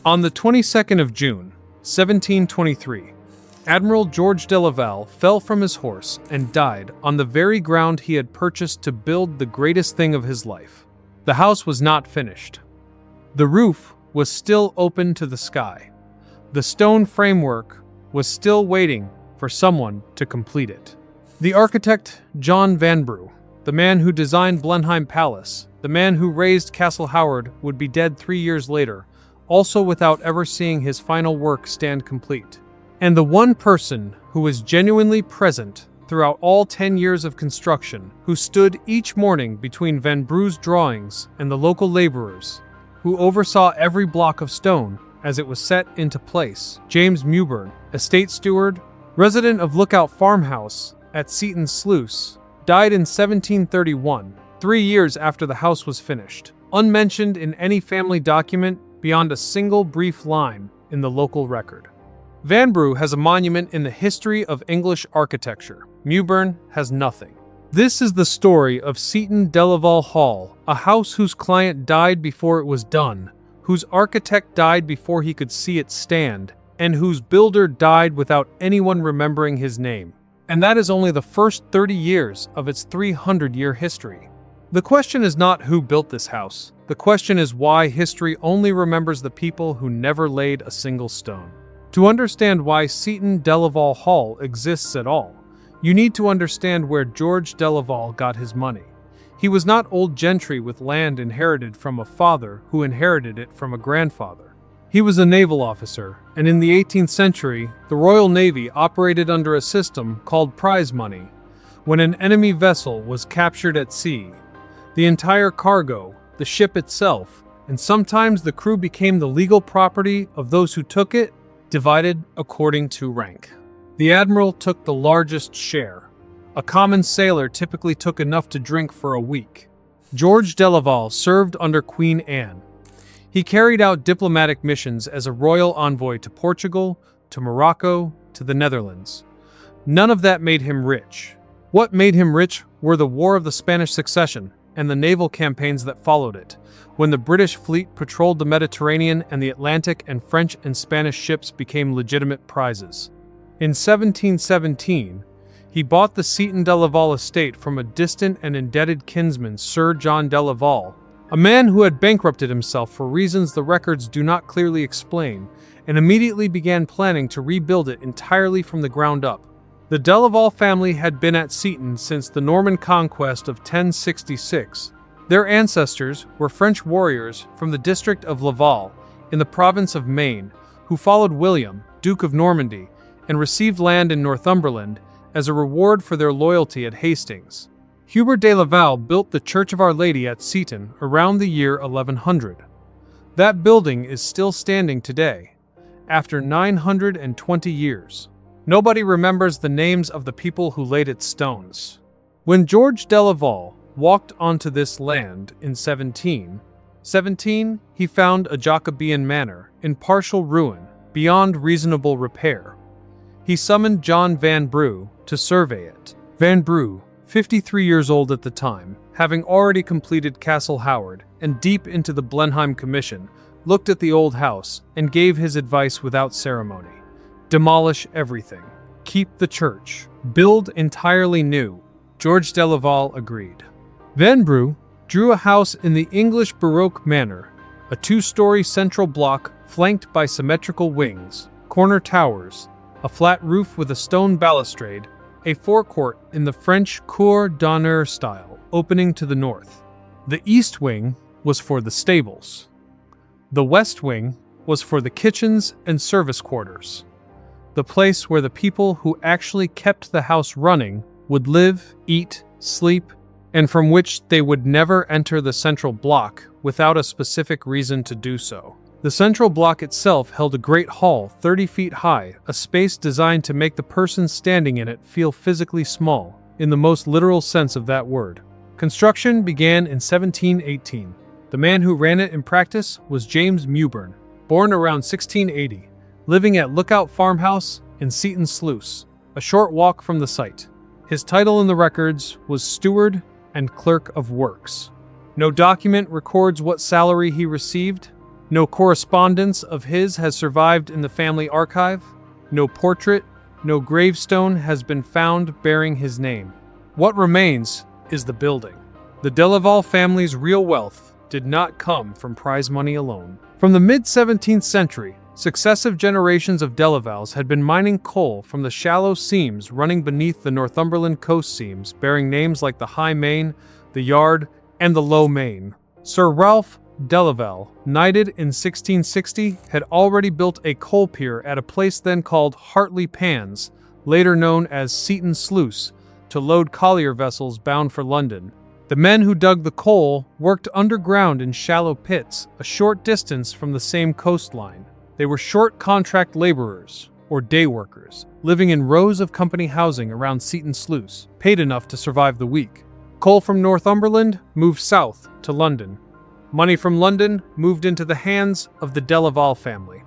On the 22nd of June, 1723, Admiral George Delaval fell from his horse and died on the very ground he had purchased to build the greatest thing of his life. The house was not finished. The roof was still open to the sky. The stone framework was still waiting for someone to complete it. The architect John Vanbrugh, the man who designed Blenheim Palace, the man who raised Castle Howard, would be dead 3 years later, also without ever seeing his final work stand complete. And the one person who was genuinely present throughout all 10 years of construction, who stood each morning between Vanbrugh's drawings and the local laborers, who oversaw every block of stone as it was set into place, James Mewburn, estate steward, resident of Lookout Farmhouse at Seaton Sluice, died in 1731, 3 years after the house was finished, unmentioned in any family document beyond a single brief line in the local record. Vanbrugh has a monument in the history of English architecture. Mewburn has nothing. This is the story of Seaton Delaval Hall, a house whose client died before it was done, whose architect died before he could see it stand, and whose builder died without anyone remembering his name. And that is only the first 30 years of its 300-year history. The question is not who built this house. The question is why history only remembers the people who never laid a single stone. To understand why Seaton Delaval Hall exists at all, you need to understand where George Delaval got his money. He was not old gentry with land inherited from a father who inherited it from a grandfather. He was a naval officer, and in the 18th century, the Royal Navy operated under a system called prize money. When an enemy vessel was captured at sea, the entire cargo, the ship itself, and sometimes the crew became the legal property of those who took it, divided according to rank. The Admiral took the largest share. A common sailor typically took enough to drink for a week. George Delaval served under Queen Anne. He carried out diplomatic missions as a royal envoy to Portugal, to Morocco, to the Netherlands. None of that made him rich. What made him rich were the War of the Spanish Succession and the naval campaigns that followed it, when the British fleet patrolled the Mediterranean and the Atlantic and French and Spanish ships became legitimate prizes. In 1717, he bought the Seaton Delaval estate from a distant and indebted kinsman, Sir John Delaval, a man who had bankrupted himself for reasons the records do not clearly explain, and immediately began planning to rebuild it entirely from the ground up. The Delaval family had been at Seaton since the Norman conquest of 1066. Their ancestors were French warriors from the district of Laval, in the province of Maine, who followed William, Duke of Normandy, and received land in Northumberland as a reward for their loyalty at Hastings. Hubert de Laval built the Church of Our Lady at Seaton around the year 1100. That building is still standing today, after 920 years. Nobody remembers the names of the people who laid its stones. When George Delaval walked onto this land in 1717, he found a Jacobean manor in partial ruin, beyond reasonable repair. He summoned John Vanbrugh to survey it. Vanbrugh, 53 years old at the time, having already completed Castle Howard and deep into the Blenheim Commission, looked at the old house and gave his advice without ceremony. Demolish everything. Keep the church. Build entirely new. George Delaval agreed. Vanbrugh drew a house in the English Baroque manner, a 2-story central block flanked by symmetrical wings, corner towers, a flat roof with a stone balustrade, a forecourt in the French cour d'honneur style, opening to the north. The east wing was for the stables. The west wing was for the kitchens and service quarters, the place where the people who actually kept the house running would live, eat, sleep, and from which they would never enter the central block without a specific reason to do so. The central block itself held a great hall 30 feet high, a space designed to make the person standing in it feel physically small, in the most literal sense of that word. Construction began in 1718. The man who ran it in practice was James Mewburn, born around 1680, living at Lookout Farmhouse in Seaton Sluice, a short walk from the site. His title in the records was Steward and Clerk of Works. No document records what salary he received. No correspondence of his has survived in the family archive. No portrait, no gravestone has been found bearing his name. What remains is the building. The Delaval family's real wealth did not come from prize money alone. From the mid-17th century, successive generations of Delavals had been mining coal from the shallow seams running beneath the Northumberland coast seams, bearing names like the High Main, the Yard, and the Low Main. Sir Ralph Delaval, knighted in 1660, had already built a coal pier at a place then called Hartley Pans, later known as Seaton Sluice, to load collier vessels bound for London. The men who dug the coal worked underground in shallow pits, a short distance from the same coastline. They were short contract laborers, or day workers, living in rows of company housing around Seaton Sluice, paid enough to survive the week. Coal from Northumberland moved south to London. Money from London moved into the hands of the Delaval family.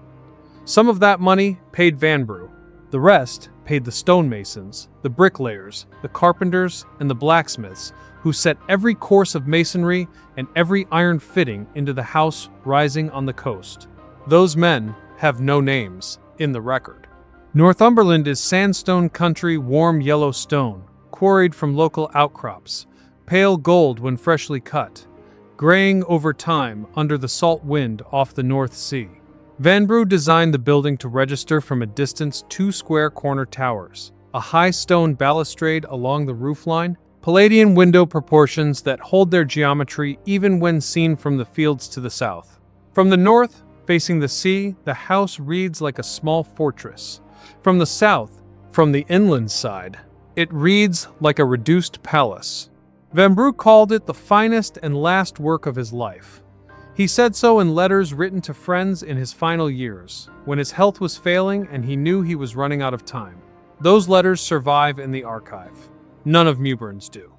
Some of that money paid Vanbrugh. The rest paid the stonemasons, the bricklayers, the carpenters, and the blacksmiths who set every course of masonry and every iron fitting into the house rising on the coast. Those men have no names in the record. Northumberland is sandstone country, warm yellow stone, quarried from local outcrops, pale gold when freshly cut, graying over time under the salt wind off the North Sea. Vanbrugh designed the building to register from a distance 2 square corner towers, a high stone balustrade along the roofline, Palladian window proportions that hold their geometry even when seen from the fields to the south. From the north, facing the sea, the house reads like a small fortress. From the south, from the inland side, it reads like a reduced palace. Vanbrugh called it the finest and last work of his life. He said so in letters written to friends in his final years, when his health was failing and he knew he was running out of time. Those letters survive in the archive. None of Mewburn's do.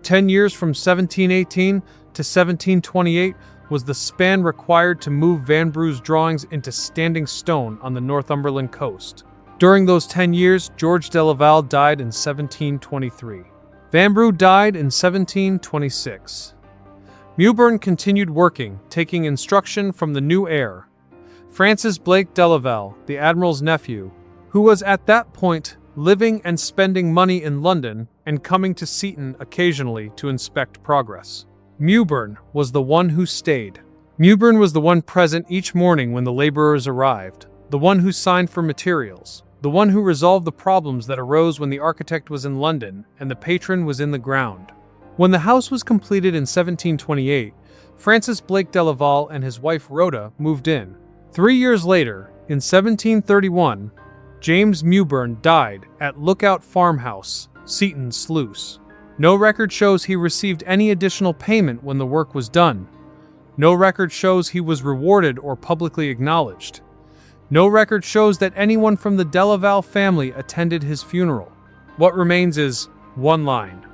10 years from 1718 to 1728 was the span required to move Vanbrugh's drawings into standing stone on the Northumberland coast. During those 10 years, George Delaval died in 1723. Vanbrugh died in 1726. Mewburn continued working, taking instruction from the new heir, Francis Blake Delaval, the Admiral's nephew, who was at that point living and spending money in London and coming to Seaton occasionally to inspect progress. Mewburn was the one who stayed. Mewburn was the one present each morning when the laborers arrived, the one who signed for materials, the one who resolved the problems that arose when the architect was in London and the patron was in the ground. When the house was completed in 1728, Francis Blake Delaval and his wife Rhoda moved in. 3 years later, in 1731, James Mewburn died at Lookout Farmhouse, Seaton Sluice. No record shows he received any additional payment when the work was done. No record shows he was rewarded or publicly acknowledged. No record shows that anyone from the Delaval family attended his funeral. What remains is one line.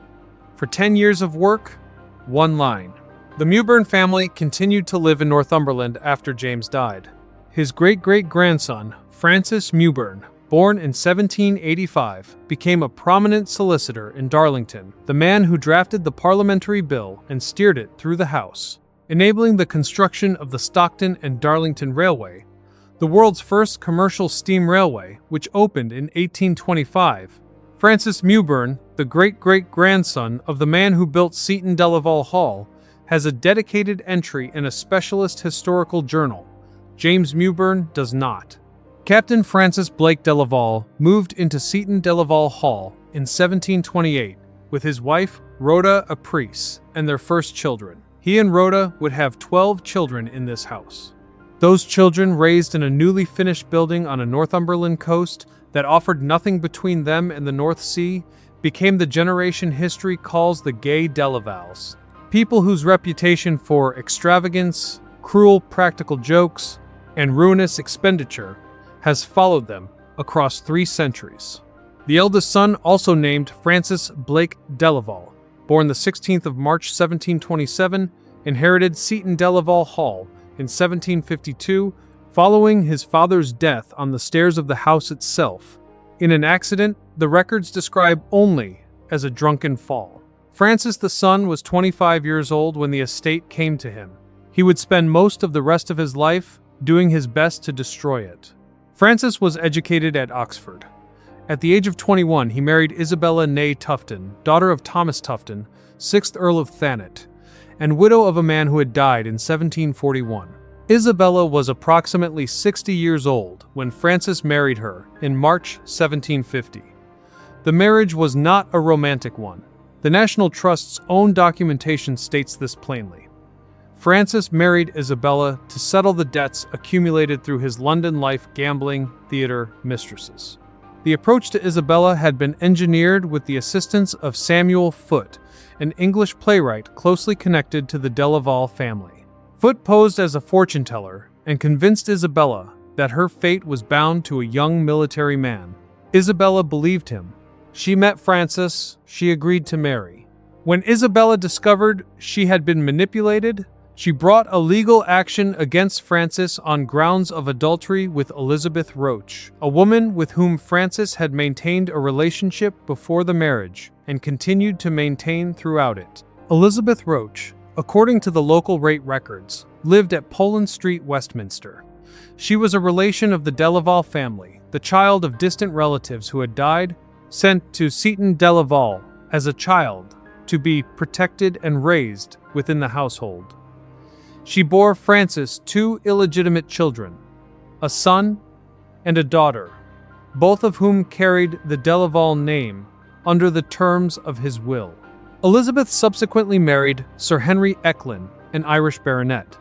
For 10 years of work, one line. The Mewburn family continued to live in Northumberland after James died. His great-great-grandson, Francis Mewburn, born in 1785, became a prominent solicitor in Darlington, the man who drafted the parliamentary bill and steered it through the House, enabling the construction of the Stockton and Darlington Railway, the world's first commercial steam railway, which opened in 1825. Francis Mewburn, the great-great-grandson of the man who built Seaton Delaval Hall, has a dedicated entry in a specialist historical journal. James Mewburn does not. Captain Francis Blake Delaval moved into Seaton Delaval Hall in 1728 with his wife, Rhoda Aprice, and their first children. He and Rhoda would have 12 children in this house. Those children, raised in a newly finished building on a Northumberland coast that offered nothing between them and the North Sea, became the generation history calls the Gay Delavals. People whose reputation for extravagance, cruel practical jokes, and ruinous expenditure has followed them across 3 centuries. The eldest son, also named Francis Blake Delaval, born the 16th of March 1727, inherited Seaton Delaval Hall in 1752, following his father's death on the stairs of the house itself. In an accident the records describe only as a drunken fall. Francis the son was 25 years old when the estate came to him. He would spend most of the rest of his life doing his best to destroy it. Francis was educated at Oxford. At the age of 21, he married Isabella née Tufton, daughter of Thomas Tufton, 6th Earl of Thanet, and widow of a man who had died in 1741. Isabella was approximately 60 years old when Francis married her in March 1750. The marriage was not a romantic one. The National Trust's own documentation states this plainly. Francis married Isabella to settle the debts accumulated through his London life gambling theater mistresses. The approach to Isabella had been engineered with the assistance of Samuel Foote, an English playwright closely connected to the Delaval family. Foote posed as a fortune teller and convinced Isabella that her fate was bound to a young military man. Isabella believed him. She met Francis. She agreed to marry. When Isabella discovered she had been manipulated, she brought a legal action against Francis on grounds of adultery with Elizabeth Roche, a woman with whom Francis had maintained a relationship before the marriage and continued to maintain throughout it. Elizabeth Roche, according to the local rate records, lived at Poland Street, Westminster. She was a relation of the Delaval family, the child of distant relatives who had died, sent to Seaton Delaval as a child to be protected and raised within the household. She bore Francis 2 illegitimate children, a son and a daughter, both of whom carried the Delaval name under the terms of his will. Elizabeth subsequently married Sir Henry Eklund, an Irish baronet.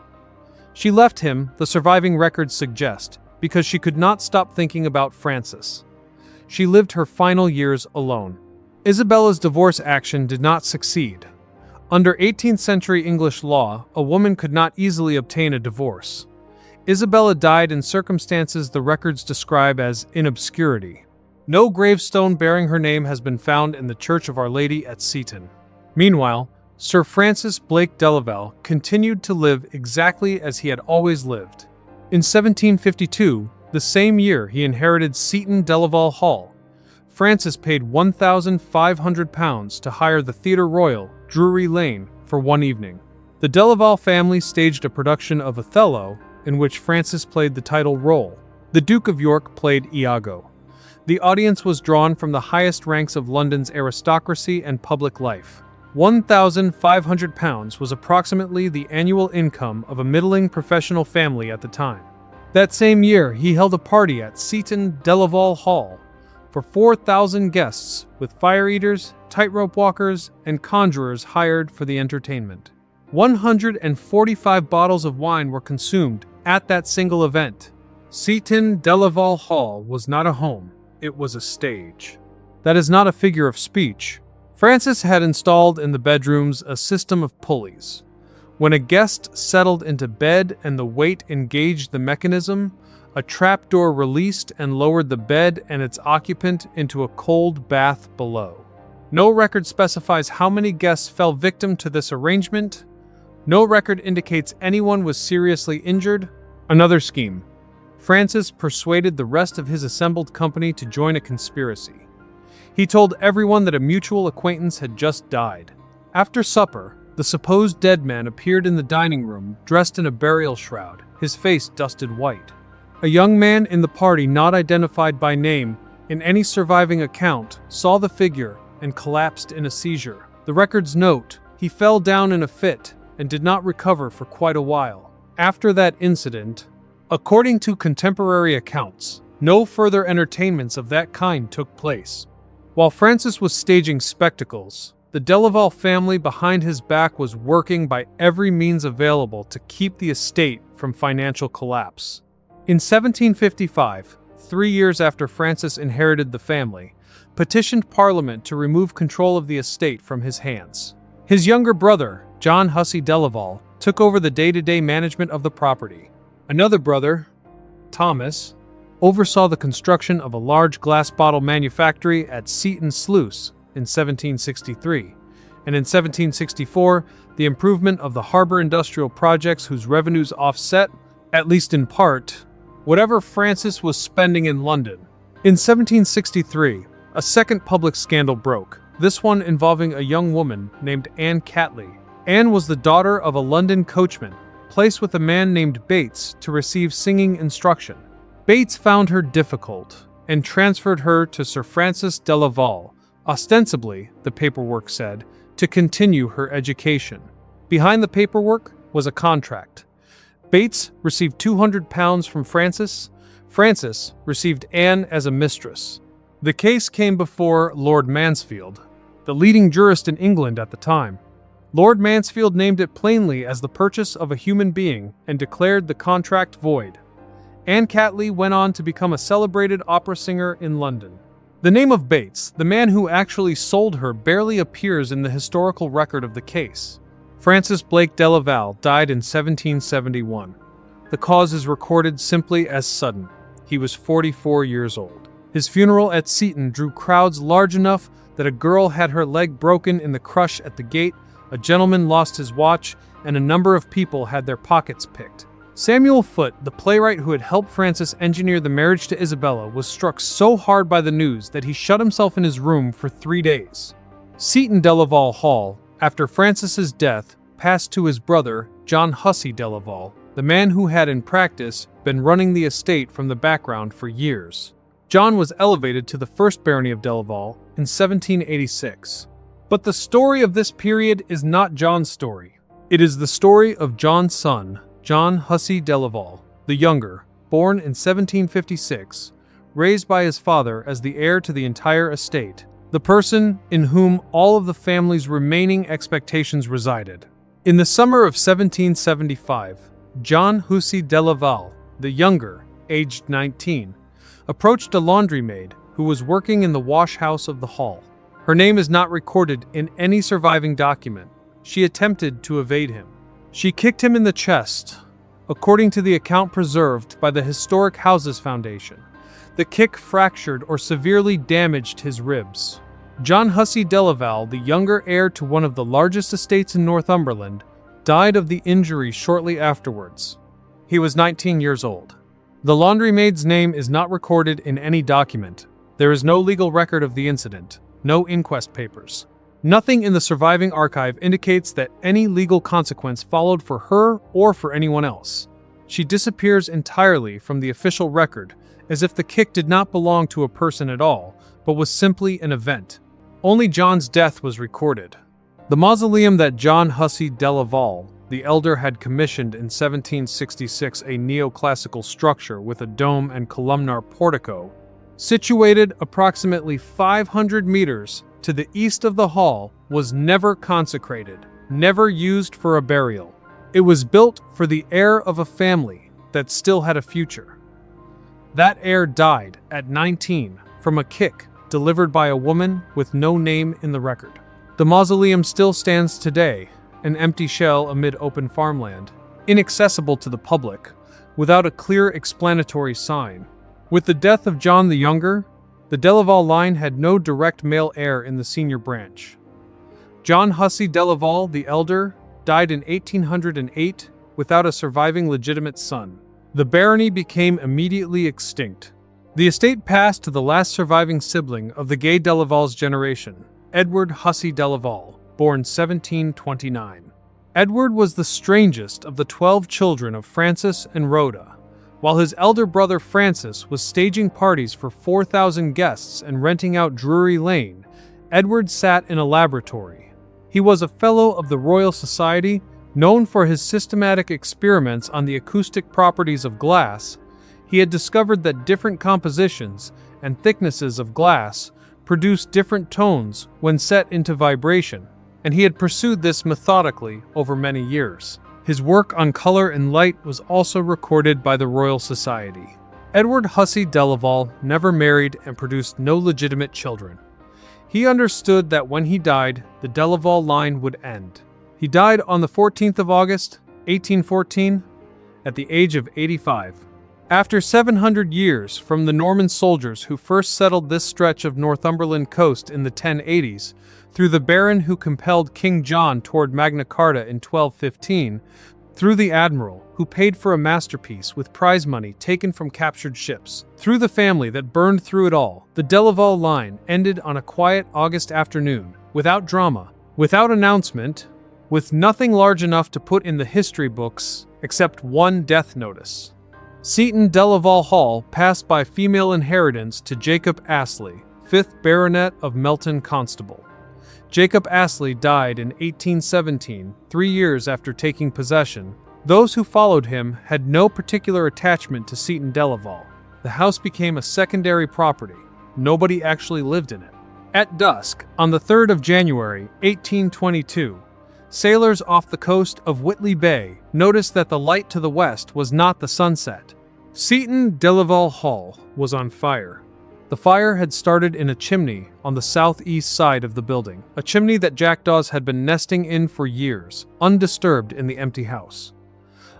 She left him, the surviving records suggest, because she could not stop thinking about Francis. She lived her final years alone. Isabella's divorce action did not succeed. Under 18th century English law, a woman could not easily obtain a divorce. Isabella died in circumstances the records describe as in obscurity. No gravestone bearing her name has been found in the Church of Our Lady at Seaton. Meanwhile, Sir Francis Blake Delaval continued to live exactly as he had always lived. In 1752, the same year he inherited Seaton Delaval Hall, Francis paid £1,500 to hire the Theatre Royal, Drury Lane, for one evening. The Delaval family staged a production of Othello, in which Francis played the title role. The Duke of York played Iago. The audience was drawn from the highest ranks of London's aristocracy and public life. £1,500 was approximately the annual income of a middling professional family at the time. That same year, he held a party at Seaton Delaval Hall for 4,000 guests, with fire eaters, tightrope walkers, and conjurers hired for the entertainment. 145 bottles of wine were consumed at that single event. Seaton Delaval Hall was not a home, it was a stage. That is not a figure of speech. Francis had installed in the bedrooms a system of pulleys. When a guest settled into bed and the weight engaged the mechanism, a trapdoor released and lowered the bed and its occupant into a cold bath below. No record specifies how many guests fell victim to this arrangement. No record indicates anyone was seriously injured. Another scheme. Francis persuaded the rest of his assembled company to join a conspiracy. He told everyone that a mutual acquaintance had just died. After supper, the supposed dead man appeared in the dining room, dressed in a burial shroud, his face dusted white. A young man in the party, not identified by name in any surviving account, saw the figure and collapsed in a seizure. The records note, he fell down in a fit and did not recover for quite a while. After that incident, according to contemporary accounts, no further entertainments of that kind took place. While Francis was staging spectacles, the Delaval family behind his back was working by every means available to keep the estate from financial collapse. In 1755, 3 years after Francis inherited the family, petitioned Parliament to remove control of the estate from his hands. His younger brother, John Hussey Delaval, took over the day-to-day management of the property. Another brother, Thomas, oversaw the construction of a large glass bottle manufactory at Seaton Sluice in 1763, and in 1764, the improvement of the harbor industrial projects whose revenues offset, at least in part, whatever Francis was spending in London. In 1763, a second public scandal broke, this one involving a young woman named Anne Catley. Anne was the daughter of a London coachman, placed with a man named Bates to receive singing instruction. Bates found her difficult and transferred her to Sir Francis Delaval, ostensibly, the paperwork said, to continue her education. Behind the paperwork was a contract. Bates received £200 from Francis. Francis received Anne as a mistress. The case came before Lord Mansfield, the leading jurist in England at the time. Lord Mansfield named it plainly as the purchase of a human being and declared the contract void. Anne Catley went on to become a celebrated opera singer in London. The name of Bates, the man who actually sold her, barely appears in the historical record of the case. Francis Blake Delaval died in 1771. The cause is recorded simply as sudden. He was 44 years old. His funeral at Seaton drew crowds large enough that a girl had her leg broken in the crush at the gate, a gentleman lost his watch, and a number of people had their pockets picked. Samuel Foote, the playwright who had helped Francis engineer the marriage to Isabella, was struck so hard by the news that he shut himself in his room for 3 days. Seaton Delaval Hall, after Francis's death, passed to his brother, John Hussey Delaval, the man who had in practice been running the estate from the background for years. John was elevated to the first barony of Delaval in 1786. But the story of this period is not John's story. It is the story of John's son, John Hussey Delaval, the younger, born in 1756, raised by his father as the heir to the entire estate, the person in whom all of the family's remaining expectations resided. In the summer of 1775, John Hussey Delaval, the younger, aged 19, approached a laundry-maid who was working in the wash-house of the hall. Her name is not recorded in any surviving document. She attempted to evade him. She kicked him in the chest. According to the account preserved by the Historic Houses Foundation, the kick fractured or severely damaged his ribs. John Hussey Delaval, the younger heir to one of the largest estates in Northumberland, died of the injury shortly afterwards. He was 19 years old. The laundrymaid's name is not recorded in any document. There is no legal record of the incident, no inquest papers. Nothing in the surviving archive indicates that any legal consequence followed for her or for anyone else. She disappears entirely from the official record, as if the kick did not belong to a person at all, but was simply an event. Only John's death was recorded. The mausoleum that John Hussey Delaval, the elder, had commissioned in 1766, a neoclassical structure with a dome and columnar portico, situated approximately 500 meters to the east of the hall, was never consecrated, never used for a burial. It was built for the heir of a family that still had a future. That heir died at 19 from a kick delivered by a woman with no name in the record. The mausoleum still stands today, an empty shell amid open farmland, inaccessible to the public, without a clear explanatory sign. With the death of John the Younger, the Delaval line had no direct male heir in the senior branch. John Hussey Delaval, the elder, died in 1808 without a surviving legitimate son. The barony became immediately extinct. The estate passed to the last surviving sibling of the Gay Delaval's generation, Edward Hussey Delaval, born 1729. Edward was the strangest of the 12 children of Francis and Rhoda. While his elder brother Francis was staging parties for 4,000 guests and renting out Drury Lane, Edward sat in a laboratory. He was a fellow of the Royal Society, known for his systematic experiments on the acoustic properties of glass. He had discovered that different compositions and thicknesses of glass produced different tones when set into vibration, and he had pursued this methodically over many years. His work on color and light was also recorded by the Royal Society. Edward Hussey Delaval never married and produced no legitimate children. He understood that when he died, the Delaval line would end. He died on the 14th of August, 1814, at the age of 85. After 700 years from the Norman soldiers who first settled this stretch of Northumberland coast in the 1080s, through the Baron who compelled King John toward Magna Carta in 1215, through the Admiral who paid for a masterpiece with prize money taken from captured ships, through the family that burned through it all, the Delaval line ended on a quiet August afternoon, without drama, without announcement, with nothing large enough to put in the history books, except one death notice. Seaton Delaval Hall passed by female inheritance to Jacob Astley, 5th Baronet of Melton Constable. Jacob Astley died in 1817, 3 years after taking possession. Those who followed him had no particular attachment to Seaton Delaval. The house became a secondary property. Nobody actually lived in it. At dusk, on the 3rd of January, 1822, sailors off the coast of Whitley Bay noticed that the light to the west was not the sunset. Seaton Delaval Hall was on fire. The fire had started in a chimney on the southeast side of the building, a chimney that jackdaws had been nesting in for years, undisturbed in the empty house.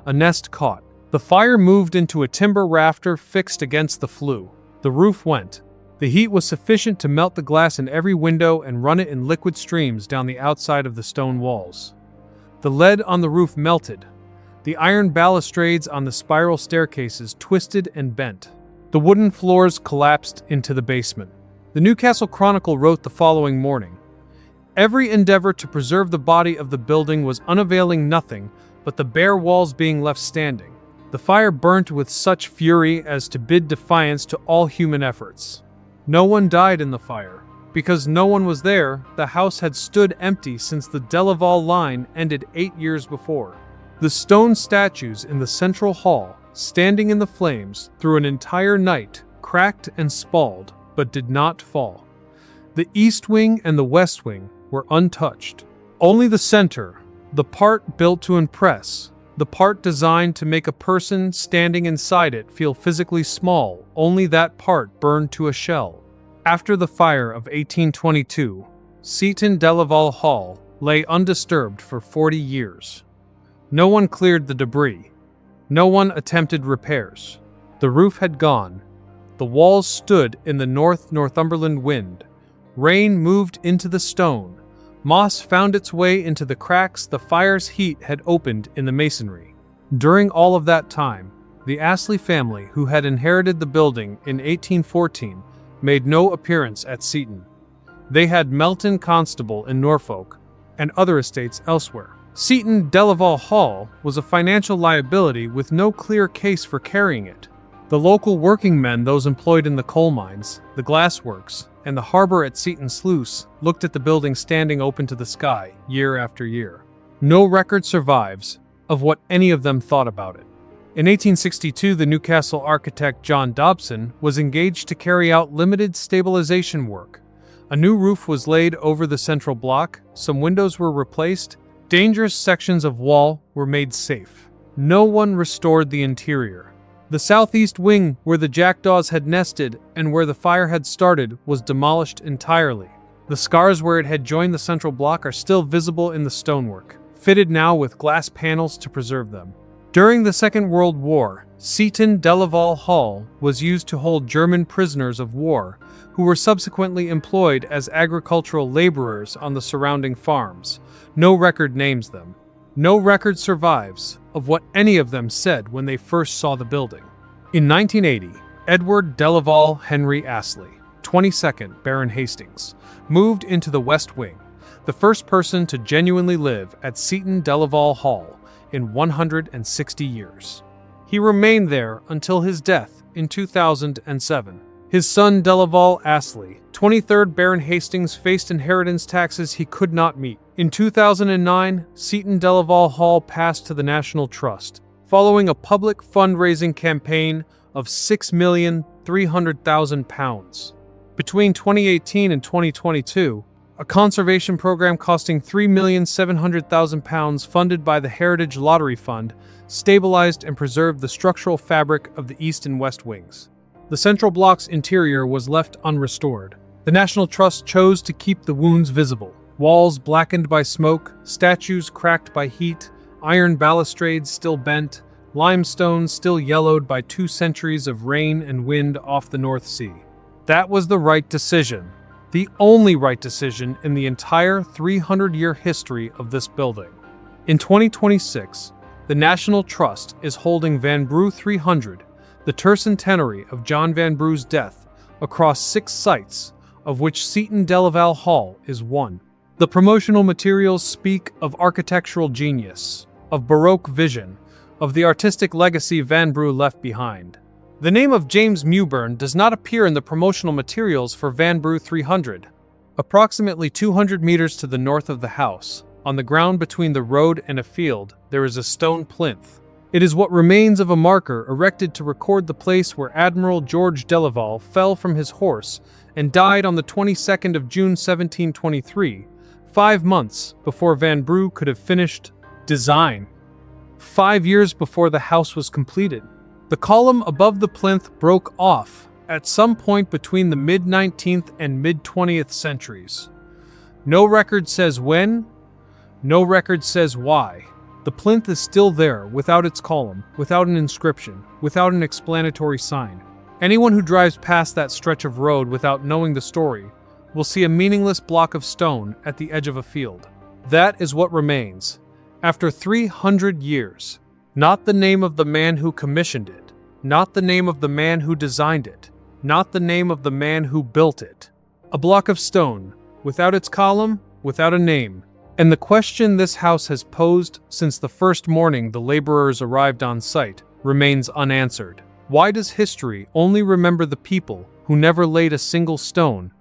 A nest caught. The fire moved into a timber rafter fixed against the flue. The roof went. The heat was sufficient to melt the glass in every window and run it in liquid streams down the outside of the stone walls. The lead on the roof melted. The iron balustrades on the spiral staircases twisted and bent. The wooden floors collapsed into the basement. The Newcastle Chronicle wrote the following morning, "Every endeavor to preserve the body of the building was unavailing, nothing but the bare walls being left standing. The fire burnt with such fury as to bid defiance to all human efforts. No one died in the fire. Because no one was there, the house had stood empty since the Delaval line ended 8 years before. The stone statues in the central hall, standing in the flames through an entire night, cracked and spalled, but did not fall. The east wing and the west wing were untouched. Only the center, the part built to impress, the part designed to make a person standing inside it feel physically small, only that part burned to a shell." After the fire of 1822, Seaton Delaval Hall lay undisturbed for 40 years. No one cleared the debris. No one attempted repairs. The roof had gone. The walls stood in the Northumberland wind. Rain moved into the stone. Moss found its way into the cracks the fire's heat had opened in the masonry. During all of that time, the Astley family, who had inherited the building in 1814, made no appearance at Seaton. They had Melton Constable in Norfolk and other estates elsewhere. Seaton Delaval Hall was a financial liability with no clear case for carrying it. The local working men, those employed in the coal mines, the glass works, and the harbor at Seaton Sluice, looked at the building standing open to the sky year after year. No record survives of what any of them thought about it. In 1862, the Newcastle architect John Dobson was engaged to carry out limited stabilization work. A new roof was laid over the central block, some windows were replaced, dangerous sections of wall were made safe. No one restored the interior. The southeast wing, where the jackdaws had nested and where the fire had started, was demolished entirely. The scars where it had joined the central block are still visible in the stonework, fitted now with glass panels to preserve them. During the Second World War, Seaton Delaval Hall was used to hold German prisoners of war, who were subsequently employed as agricultural laborers on the surrounding farms. No record names them. No record survives of what any of them said when they first saw the building. In 1980, Edward Delaval Henry Astley, 22nd Baron Hastings, moved into the West Wing, the first person to genuinely live at Seaton Delaval Hall in 160 years. He remained there until his death in 2007. His son Delaval Astley, 23rd Baron Hastings, faced inheritance taxes he could not meet. In 2009, Seaton Delaval Hall passed to the National Trust, following a public fundraising campaign of £6,300,000. Between 2018 and 2022, a conservation program costing £3,700,000 funded by the Heritage Lottery Fund stabilized and preserved the structural fabric of the east and west wings. The central block's interior was left unrestored. The National Trust chose to keep the wounds visible. Walls blackened by smoke, statues cracked by heat, iron balustrades still bent, limestone still yellowed by 2 centuries of rain and wind off the North Sea. That was the right decision. The only right decision in the entire 300-year history of this building. In 2026, the National Trust is holding Vanbrugh 300, the tercentenary of John Vanbrugh's death, across 6 sites, of which Seaton Delaval Hall is one. The promotional materials speak of architectural genius, of Baroque vision, of the artistic legacy Vanbrugh left behind. The name of James Mewburn does not appear in the promotional materials for Vanbrugh 300. Approximately 200 meters to the north of the house, on the ground between the road and a field, there is a stone plinth. It is what remains of a marker erected to record the place where Admiral George Delaval fell from his horse and died on the 22nd of June 1723, 5 months before Vanbrugh could have finished design. 5 years before the house was completed. The column above the plinth broke off at some point between the mid-19th and mid-20th centuries. No record says when, no record says why. The plinth is still there, without its column, without an inscription, without an explanatory sign. Anyone who drives past that stretch of road without knowing the story will see a meaningless block of stone at the edge of a field. That is what remains. After 300 years, not the name of the man who commissioned it, not the name of the man who designed it, not the name of the man who built it. A block of stone, without its column, without a name. And the question this house has posed since the first morning the laborers arrived on site remains unanswered. Why does history only remember the people who never laid a single stone